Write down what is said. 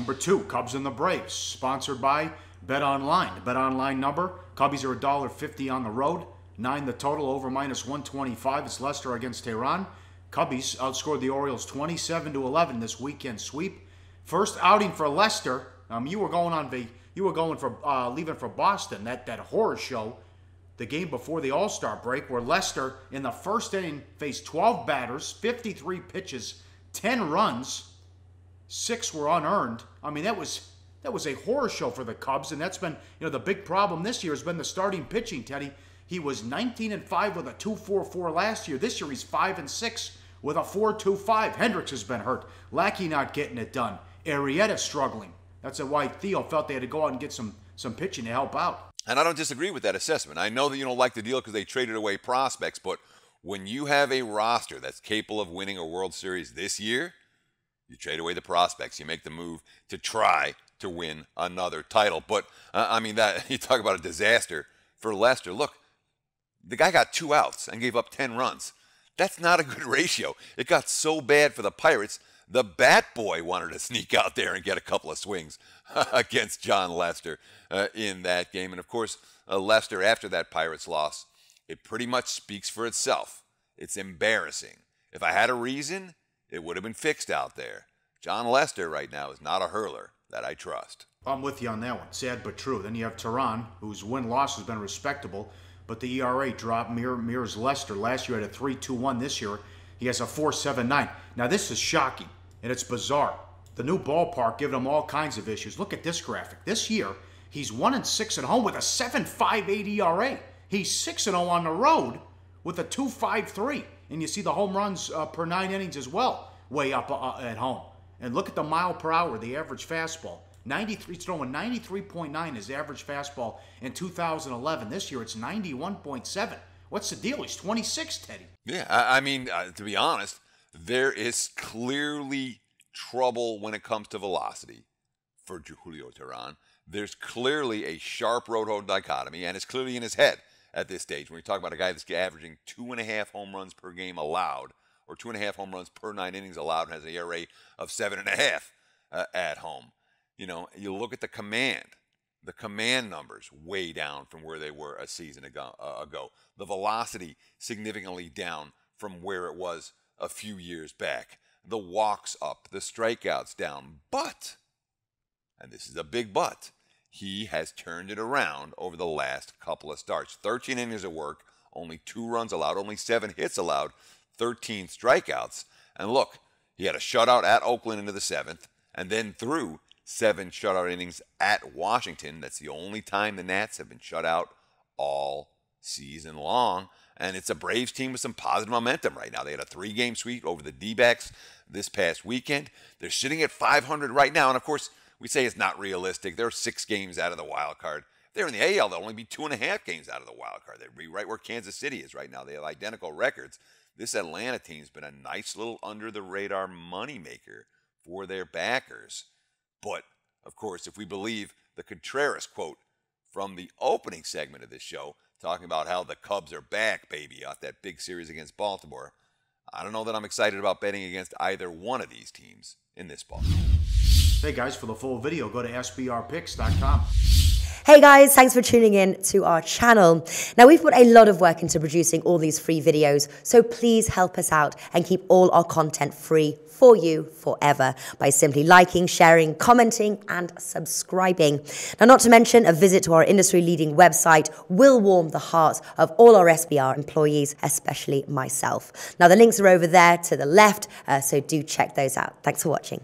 Number 2, Cubs and the Braves, sponsored by Bet Online. The Bet Online number, Cubbies are $1.50 on the road, 9 the total, over -125. It's Lester against Teheran. Cubbies outscored the Orioles 27-11 this weekend sweep. First outing for Lester. You were leaving for Boston, that horror show, the game before the All-Star break, where Lester in the first inning faced 12 batters, 53 pitches, 10 runs, 6 were unearned. I mean, that was a horror show for the Cubs, and that's been, the big problem this year has been the starting pitching, Teddy. He was 19-5 with a 2.44 last year. This year he's 5-6 with a 4.25. Hendricks has been hurt. Lackey not getting it done. Arrieta struggling. That's why Theo felt they had to go out and get some pitching to help out. And I don't disagree with that assessment. I know that you don't like the deal because they traded away prospects, but when you have a roster that's capable of winning a World Series this year, you trade away the prospects. You make the move to try to win another title. But, I mean, that you talk about a disaster for Lester. Look, the guy got 2 outs and gave up 10 runs. That's not a good ratio. It got so bad for the Pirates, the bat boy wanted to sneak out there and get a couple of swings against Jon Lester in that game. And, of course, Lester, after that Pirates loss, it pretty much speaks for itself. It's embarrassing. If I had a reason, it would have been fixed out there. Jon Lester right now is not a hurler that I trust. I'm with you on that one. Sad but true. Then you have Teheran, whose win-loss has been respectable, but the ERA drop mirrors Lester. Last year had a 3.21. This year he has a 4.79. Now this is shocking, and it's bizarre. The new ballpark giving him all kinds of issues. Look at this graphic. This year he's 1-6 at home with a 7.58 ERA. He's 6-0 on the road with a 2.53. And you see the home runs per 9 innings as well, way up at home. And look at the mile per hour, the average fastball. 93, he's throwing 93.9 his average fastball in 2011. This year it's 91.7. What's the deal? He's 26, Teddy. Yeah, I mean, to be honest, there is clearly trouble when it comes to velocity for Julio Teheran. There's clearly a sharp road-hole dichotomy, and it's clearly in his head at this stage. When you talk about a guy that's averaging 2.5 home runs per game allowed, or 2.5 home runs per 9 innings allowed, and has an ERA of 7.5 at home. You look at the command numbers way down from where they were a season ago. The velocity significantly down from where it was a few years back. The walks up, the strikeouts down. But, and this is a big but, he has turned it around over the last couple of starts. 13 innings of work, only 2 runs allowed, only 7 hits allowed, 13 strikeouts. And look, he had a shutout at Oakland into the 7th, and then threw 7 shutout innings at Washington. That's the only time the Nats have been shut out all season long. And it's a Braves team with some positive momentum right now. They had a 3-game sweep over the D-backs this past weekend. They're sitting at 500 right now. And, of course, we say it's not realistic. They're 6 games out of the wild card. If they're in the AL, they'll only be 2.5 games out of the wild card. They'd be right where Kansas City is right now. They have identical records. This Atlanta team's been a nice little under-the-radar moneymaker for their backers. But, of course, if we believe the Contreras quote from the opening segment of this show, talking about how the Cubs are back, baby, off that big series against Baltimore, I don't know that I'm excited about betting against either one of these teams in this ball. Hey, guys, for the full video, go to sbrpicks.com. Hey guys, thanks for tuning in to our channel. Now we've put a lot of work into producing all these free videos, so please help us out and keep all our content free for you forever by simply liking, sharing, commenting, and subscribing. Now, not to mention, a visit to our industry-leading website will warm the hearts of all our SBR employees, especially myself. Now, the links are over there to the left, so do check those out. Thanks for watching.